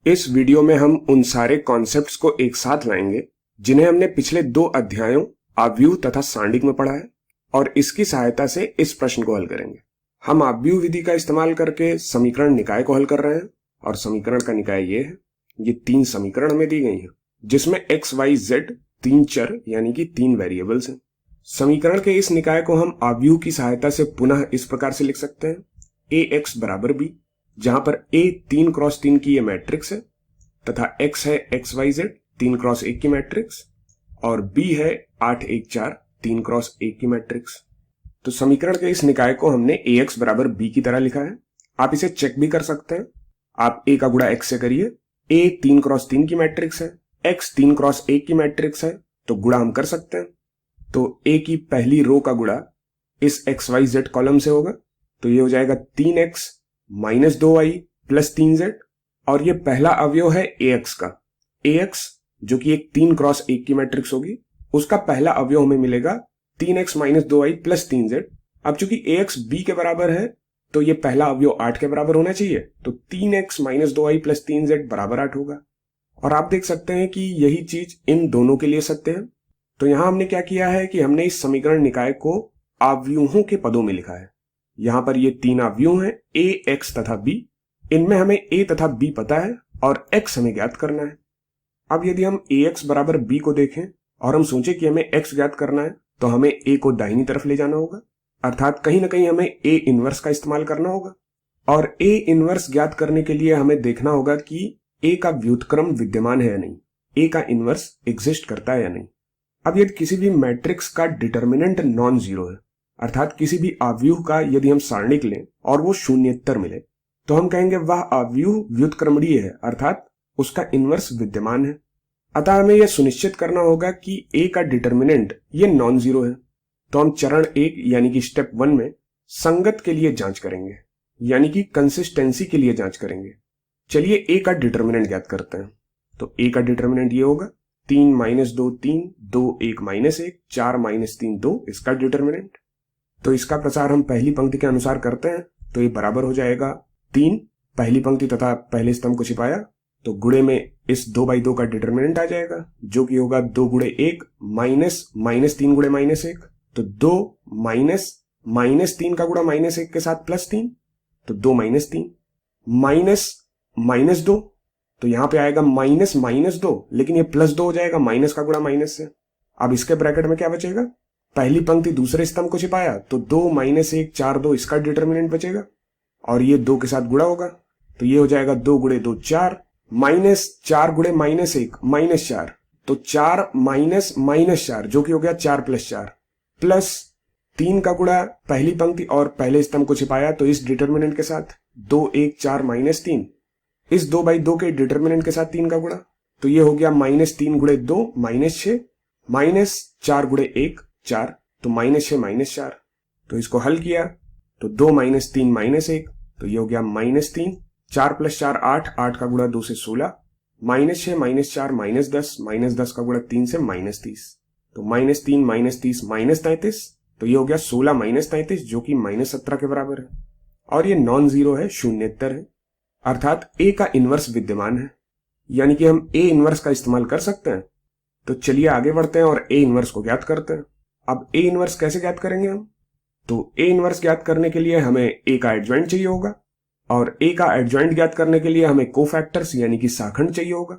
इस वीडियो में हम उन सारे कॉन्सेप्ट्स को एक साथ लाएंगे जिन्हें हमने पिछले 2 अध्यायों आव्यूह तथा सांडिक में पढ़ा है और इसकी सहायता से इस प्रश्न को हल करेंगे। हम आव्यूह विधि का इस्तेमाल करके समीकरण निकाय को हल कर रहे हैं और समीकरण का निकाय ये है। ये 3 समीकरण हमें दी गई हैं जिसमें x, y, z 3 चर यानी कि 3 वेरिएबल्स हैं। समीकरण के इस निकाय को हम आव्यूह की सहायता से पुनः इस प्रकार से लिख सकते हैं ax बराबर b, जहां पर a 3 क्रॉस 3 की ये मैट्रिक्स है तथा x है x y z 3 क्रॉस 1 की मैट्रिक्स और b है 8 1 4 3 क्रॉस 1 की मैट्रिक्स। तो समीकरण के इस निकाय को हमने ax बराबर b की तरह लिखा है। आप इसे चेक भी कर सकते हैं। आप a का गुणा x से करिए। a 3 क्रॉस 3 की मैट्रिक्स है, x 3 क्रॉस 1 की मैट्रिक्स है, तो गुणा हम कर सकते हैं। तो a की पहली रो का गुणा इस x y z कॉलम से होगा, तो ये हो जाएगा 3x minus 2y plus 3z और ये पहला अवयव है ax का। ax जो कि एक 3 क्रॉस 1 की मैट्रिक्स होगी, उसका पहला अवयव हमें मिलेगा 3x minus 2y plus 3z। अब चूंकि ax b के बराबर है तो ये पहला अवयव 8 के बराबर होना चाहिए, तो 3x minus 2y plus 3z बराबर 8 होगा। और आप देख सकते हैं कि यही चीज इन दोनों के लिए सत्य है। तो यहां हमने क्या किया है कि हमने इस समीकरण निकाय को आव्यूहों के पदों में लिखा है। यहां पर ये 3 आव्यूह हैं a, x तथा b। इनमें हमें a तथा b पता है और x हमें ज्ञात करना है। अब यदि हम ax बराबर b को देखें और हम सोचें कि हमें x ज्ञात करना है, तो हमें a को दाहिनी तरफ ले जाना होगा, अर्थात कहीं ना कहीं हमें a इनवर्स का इस्तेमाल करना होगा। और a इनवर्स ज्ञात करने के लिए हमें देखना होगा कि a का व्युत्क्रम विद्यमान है या नहीं, a का इनवर्स एग्जिस्ट करता है या नहीं। अब यदि किसी भी मैट्रिक्स का डिटर्मिनेंट नॉन जीरो है, अर्थात किसी भी आव्यूह का यदि हम सारणिक लें और वो शून्येतर मिले, तो हम कहेंगे वह आव्यूह व्युत्क्रमणीय है, अर्थात उसका इनवर्स विद्यमान है। अतः हमें यह सुनिश्चित करना होगा कि a का डिटर्मिनेंट ये नॉन जीरो है। तो हम चरण 1 यानी कि स्टेप 1 में संगत के लिए जांच करेंगे, यानी कि कंसिस्टेंसी के लिए जांच करेंगे। चलिए a का डिटर्मिनेंट ज्ञात करते हैं। तो a का डिटर्मिनेंट ये होगा 3 माइनस 2 3 2 1 माइनस 1 4 माइनस 3 2, इसका डिटर्मिनेंट। तो इसका प्रसार हम पहली पंक्ति के अनुसार करते हैं, तो ये बराबर हो जाएगा 3 पहली पंक्ति तथा पहले स्तंभ को छिपाया, तो गुणे में इस 2/2 का डिटर्मिनेंट आ जाएगा जो कि होगा 2 गुणे 1 माइनस माइनस 3 गुणे माइनस 1, तो 2 माइनस माइनस 3 का गुणा माइनस 1 के साथ प्लस 3, तो 2 माइनस 3 माइनस माइनस 2, तो यहां पे आएगा माइनस माइनस 2, लेकिन ये प्लस 2 हो जाएगा माइनस का गुणा माइनस से। अब इसके ब्रैकेट में क्या बचेगा, पहली पंक्ति दूसरे स्तंभ को छिपाया, तो 2 माइनस 1 4 2, इसका डिटर्मिनेंट बचेगा और ये 2 के साथ गुणा होगा, तो ये हो जाएगा 2 गुणे 2 4 माइनस 4 गुणे माइनस 1 माइनस 4, तो 4 माइनस माइनस 4 जो कि हो गया 4 प्लस 4 प्लस 3 का गुणा पहली पंक्ति और पहले स्तंभ को छिपाया, तो इस डिटर्मिनेंट के साथ 2 1 4 माइनस 3, इस 2/2 के डिटर्मिनेंट के साथ 3 का गुणा, तो ये हो गया माइनस 3 गुणे 2 माइनस 6 माइनस 4 गुणे 1 4, तो माइनस 6 माइनस 4। तो इसको हल किया तो 2 माइनस 3 माइनस 1, तो ये हो गया माइनस 3 4 प्लस 4 8 8 का गुणा 2 से 16 माइनस 6 माइनस 4 माइनस 10 का गुणा 3 से माइनस 30, तो माइनस 3 माइनस 30 माइनस 33, तो ये हो गया 16 माइनस 33 जो कि माइनस 17 के बराबर है और ये नॉन जीरो है, शून्येतर है, अर्थात a का इनवर्स विद्यमान है, यानी कि हम a इनवर्स का इस्तेमाल कर सकते हैं। तो चलिए आगे बढ़ते हैं और a इनवर्स को ज्ञात करते हैं। अब a इनवर्स कैसे ज्ञात करेंगे हम, तो a इनवर्स ज्ञात करने के लिए हमें a का एडजॉइंट चाहिए होगा और a का एडजॉइंट ज्ञात करने के लिए हमें कोफैक्टर्स यानी कि शाखंड चाहिए होगा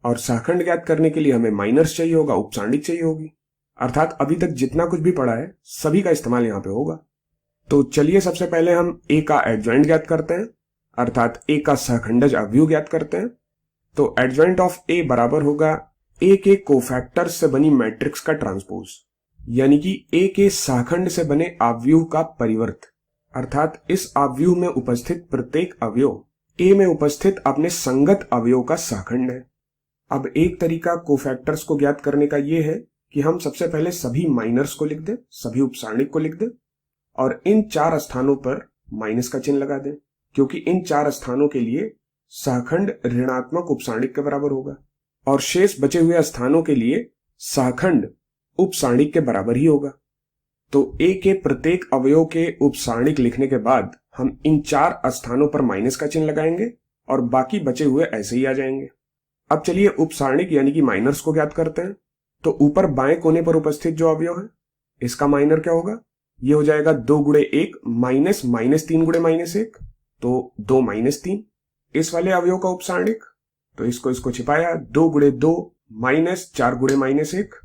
और शाखंड ज्ञात करने के लिए हमें माइनर्स चाहिए होगा, उपसांडिक चाहिए होगी, अर्थात अभी तक जितना कुछ भी पढ़ा है सभी का इस्तेमाल यहाँ पे होगा। तो चलिए सबसे पहले हम a का एडजॉइंट ज्ञात करते हैं, अर्थात a का सहखंडज अवयव ज्ञात करते हैं। तो एडजॉइंट ऑफ a बराबर होगा a के कोफैक्टर्स से बनी मैट्रिक्स का ट्रांसपोज, यानी कि a के सहखंड से बने अवयव का परिवर्त, अर्थात इस अवयव में उपस्थित प्रत्येक अवयव a में उपस्थित अपने संगत अवयव का सहखंड है। अब एक तरीका कोफैक्टर्स को ज्ञात करने का यह है कि हम सबसे पहले सभी माइनर्स को लिख दें, सभी उपसारणिक को लिख दें और इन 4 स्थानों पर माइनस का चिन्ह लगा दें, क्योंकि इन 4 स्थानों के लिए सहखंड ऋणात्मक उपसारणिक के बराबर होगा और शेष बचे हुए स्थानों के लिए सहखंड उपसारणिक के बराबर ही होगा। तो a के प्रत्येक अवयव के उपसारणिक लिखने के बाद हम इन 4 स्थानों पर माइनस का चिन्ह लगाएंगे और बाकी बचे हुए ऐसे ही आ जाएंगे। अब चलिए उपसारणिक यानी कि माइनर्स को ज्ञात करते हैं। तो ऊपर बाएं कोने पर उपस्थित जो अवयव है इसका माइनर क्या होगा, ये हो जाएगा 2 गुणे 1 माइनस माइनस 3 गुणे माइनस 1, तो 2 माइनस 3। इस वाले अवयव का उपसारणिक, तो इसको छिपाया, 2 गुणे 2 माइनस 4 गुणे माइनस 1,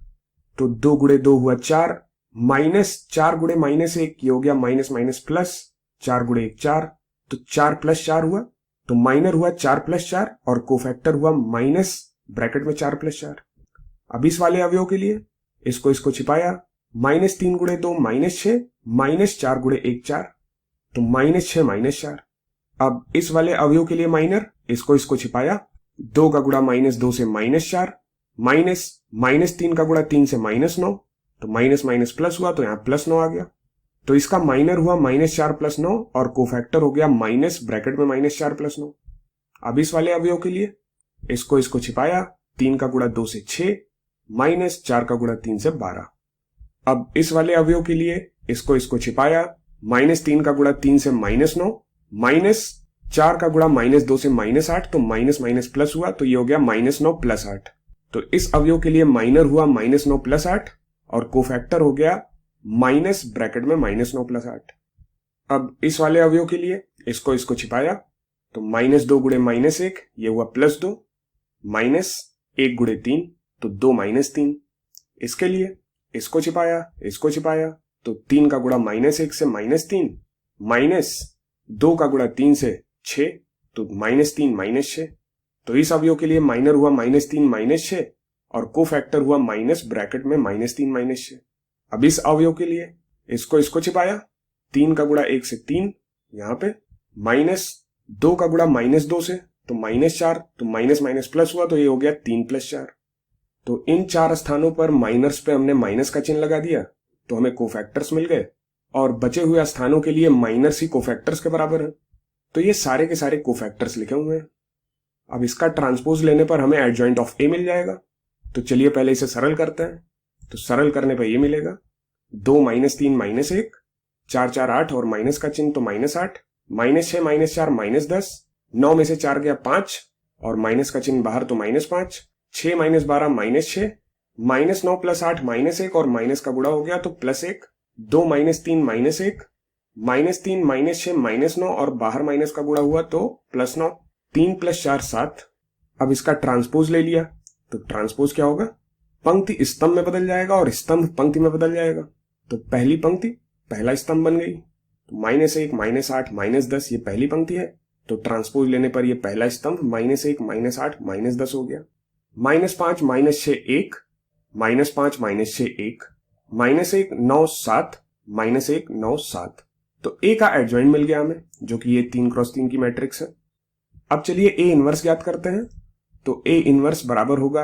तो 2 गुणे 2 हुआ 4 माइनस 4 गुणे माइनस 1, ये हो गया माइनस माइनस प्लस, 4 गुणे 1 4, तो 4 प्लस 4 हुआ, तो माइनर हुआ 4 प्लस 4 और कोफैक्टर हुआ माइनस ब्रैकेट में 4 प्लस 4। अब इस वाले अवयव के लिए इसको छिपाया, माइनस 3 गुणे 2 माइनस 6 माइनस 4 गुणे 1 4, तो माइनस 6 माइनस 4। अब इस वाले अवयव के लिए माइनर, इसको छिपाया, 2 का गुणा माइनस 2 से माइनस 4 माइनस माइनस 3 का गुणा 3 से माइनस 9, तो माइनस माइनस प्लस हुआ, तो यहां प्लस 9 आ गया। तो इसका माइनर हुआ माइनस 4 प्लस 9 और कोफैक्टर हो गया माइनस ब्रैकेट में माइनस 4 प्लस 9। अब इस वाले अवयव के लिए इसको छिपाया, 3 का गुणा 2 से 6 माइनस 4 का गुणा 3 से 12। अब इस वाले अवयव के लिए इसको छिपाया, माइनस 3 का गुणा 3 से माइनस 9 माइनस 4 का गुणा माइनस 2 से माइनस 8, तो माइनस माइनस प्लस हुआ, तो ये हो गया माइनस 9 प्लस 8। तो इस अवयव के लिए माइनर हुआ माइनस 9 प्लस 8 और कोफैक्टर हो गया माइनस ब्रैकेट में माइनस 9 प्लस 8। अब इस वाले अवयव के लिए इसको छिपाया, तो माइनस 2 गुणे माइनस 1, ये हुआ प्लस 2 माइनस 1 गुणे 3, तो 2 माइनस 3। इसके लिए इसको छिपाया, तो 3 का गुणा माइनस 1 से माइनस 3 माइनस 2 का गुणा 3 से 6, तो माइनस 3 माइनस 6। तो इस अवयव के लिए माइनर हुआ माइनस 3 माइनस 6 और कोफैक्टर हुआ माइनस ब्रैकेट में माइनस 3 माइनस 6। अब इस अवयव के लिए इसको छिपाया, 3 का गुणा 1 से 3 यहां पे माइनस 2 का गुणा माइनस 2 से, तो माइनस 4, तो माइनस माइनस प्लस हुआ, तो ये हो गया 3 प्लस 4। तो इन 4 स्थानों पर माइनर्स पे हमने माइनस का चिन्ह लगा दिया, तो हमें कोफैक्टर्स मिल गए और बचे हुए स्थानों के लिए माइनस ही कोफैक्टर्स के बराबर है। तो ये सारे के सारे कोफैक्टर्स लिखे हुए हैं। अब इसका ट्रांसपोज लेने पर हमें एडजॉइंट ऑफ ए मिल जाएगा। तो चलिए पहले इसे सरल करते हैं। तो सरल करने पर ये मिलेगा, 2 माइनस 3 माइनस 1, 4 4 8 और माइनस का चिन्ह तो माइनस 8, माइनस 6 माइनस 4 माइनस 10, 9 में से 4 गया 5 और माइनस का चिन्ह बाहर तो minus 5, 6 minus 12 minus 6, minus 9 plus 8 minus 1 और माइनस का गुणा हो गया तो plus 1, 2 minus 3 minus 1, minus 3 minus 6 minus 9 और बाहर माइनस का गुणा हुआ तो प्लस 9, 3 प्लस 4 7। अब इसका ट्रांसपोज ले लिया, तो ट्रांसपोज क्या होगा, पंक्ति स्तंभ में बदल जाएगा और स्तंभ पंक्ति में बदल जाएगा। तो पहली पंक्ति पहला स्तंभ बन गई, तो माइनस 1 माइनस 8 माइनस 10 ये पहली पंक्ति है, तो ट्रांसपोज लेने पर ये पहला स्तंभ माइनस 1 माइनस 8 माइनस 10 हो गया। Minus 5 minus 6 1, minus 5 minus 6 1, minus 1 9 7, minus 1 9 7। तो ए का एडजॉइंट मिल गया हमें, जो कि ये 3 क्रॉस 3 की मैट्रिक्स है। अब चलिए ए इनवर्स ज्ञात करते हैं। तो ए इनवर्स बराबर होगा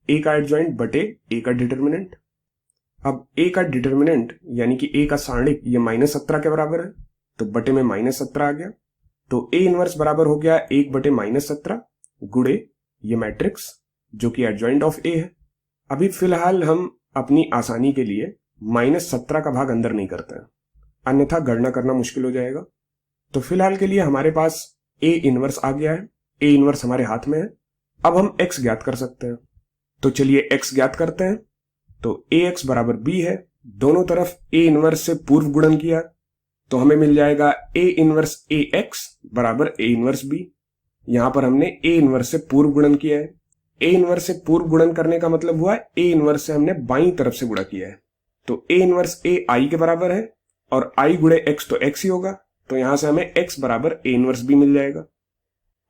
ए का एडजॉइंट बटे ए का डिटर्मिनेंट। अब ए का डिटर्मिनेंट यानी कि ए का सारणिक ये -17 के बराबर है, तो बटे में -17 आ गया। तो ए इनवर्स बराबर हो गया 1 बटे -17 गुणे ये मैट्रिक्स जो कि एडजॉइंट ऑफ ए है। अभी फिलहाल हम अपनी आसानी के लिए -17 का भाग अंदर नहीं करते हैं, अन्यथा गणना करना मुश्किल हो जाएगा। तो फिलहाल के लिए हमारे पास ए इनवर्स आ गया है, ए इनवर्स हमारे हाथ में है। अब हम x ज्ञात कर सकते हैं, तो चलिए x ज्ञात करते हैं। तो ax बराबर b है, दोनों तरफ a इनवर्स से पूर्व गुणन किया तो हमें मिल जाएगा a इनवर्स ax बराबर a इनवर्स b। यहां पर हमने a इनवर्स से पूर्व गुणन किया है। a इनवर्स से पूर्व गुणन करने का मतलब हुआ a इनवर्स से हमने बाईं तरफ से गुणा किया है। तो a इनवर्स a i के बराबर है और i गुणे x तो x ही होगा, तो यहां से हमें x बराबर a इनवर्स b मिल जाएगा।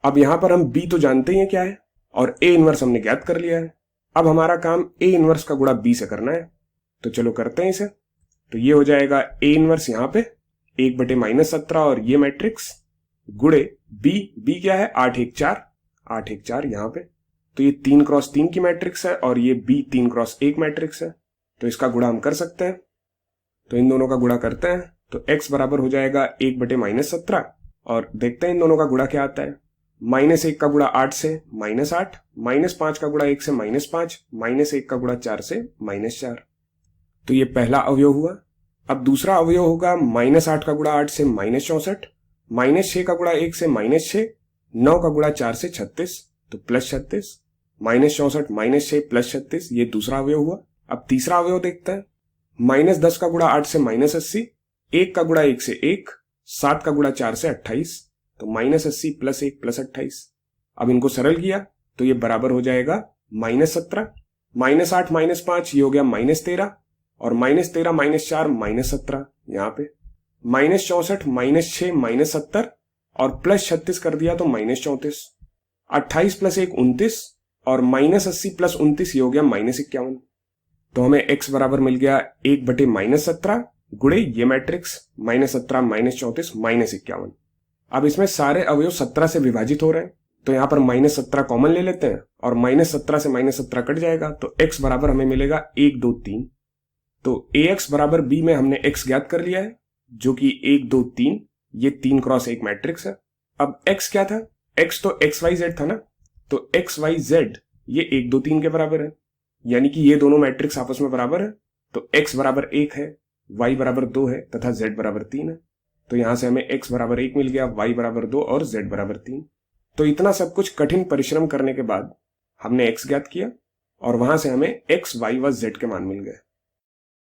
अब यहां पर हम b तो जानते ही हैं क्या है और a इनवर्स हमने ज्ञात कर लिया है। अब हमारा काम a इनवर्स का गुणा b से करना है, तो चलो करते हैं इसे। तो ये हो जाएगा a इनवर्स यहां पे 1 बटे -17 और ये मैट्रिक्स गुणे b क्या है 8 1 4, 8 1 4 यहां पे। तो ये 3 क्रॉस 3 की मैट्रिक्स है और ये b 3 क्रॉस 1 मैट्रिक्स है, तो इसका गुणा हम कर सकते हैं। तो इन दोनों का गुणा करते हैं, तो x बराबर हो जाएगा 1 बटे -17 और देखते हैं इन दोनों का गुणा क्या आता है। -1 का गुणा 8 से -8, -5 का गुणा 1 से -5, -1 का गुणा 4 से -4। तो ये पहला अवयव हुआ। अब दूसरा अवयव होगा -8 का गुणा 8 से -64, -6 का गुणा 1 से -6, 9 का गुणा 4 से 36, तो प्लस 36, -64 -6 प्लस 36, ये दूसरा अवयव हुआ। अब तीसरा अवयव देखते हैं। -10 का गुणा 8 से -80, 1 का गुणा 1 से 1, 7 का गुणा 4 से 28, तो -80 + 1 + 28। अब इनको सरल किया तो ये बराबर हो जाएगा -17, -8 -5 ये हो गया -13, और -13 -4 -17, यहाँ पे -64 -6 -70 और +36 कर दिया तो -34, 28 + 1 29, और -80 + 29 ये हो गया -51। तो हमें x बराबर मिल गया 1/-17 गुणे ये मैट्रिक्स -17 -34 -51। अब इसमें सारे अवयव 17 से विभाजित हो रहे हैं, तो यहां पर -17 कॉमन ले लेते हैं और -17 से -17 कट जाएगा, तो x बराबर हमें मिलेगा 1 2 3। तो ax बराबर b में हमने x ज्ञात कर लिया है, जो कि 1 2 3, ये 3 क्रॉस 1 मैट्रिक्स है। अब x क्या था? x तो xyz था ना, तो xyz ये 1 2 3 के बराबर है, यानी कि ये दोनों मैट्रिक्स आपस में बराबर है। तो x बराबर 1 है, y बराबर 2 है तथा z बराबर 3 है। तो यहां से हमें x बराबर 1 मिल गया, y बराबर 2 और z बराबर 3। तो इतना सब कुछ कठिन परिश्रम करने के बाद हमने x ज्ञात किया और वहां से हमें x, y व z के मान मिल गए।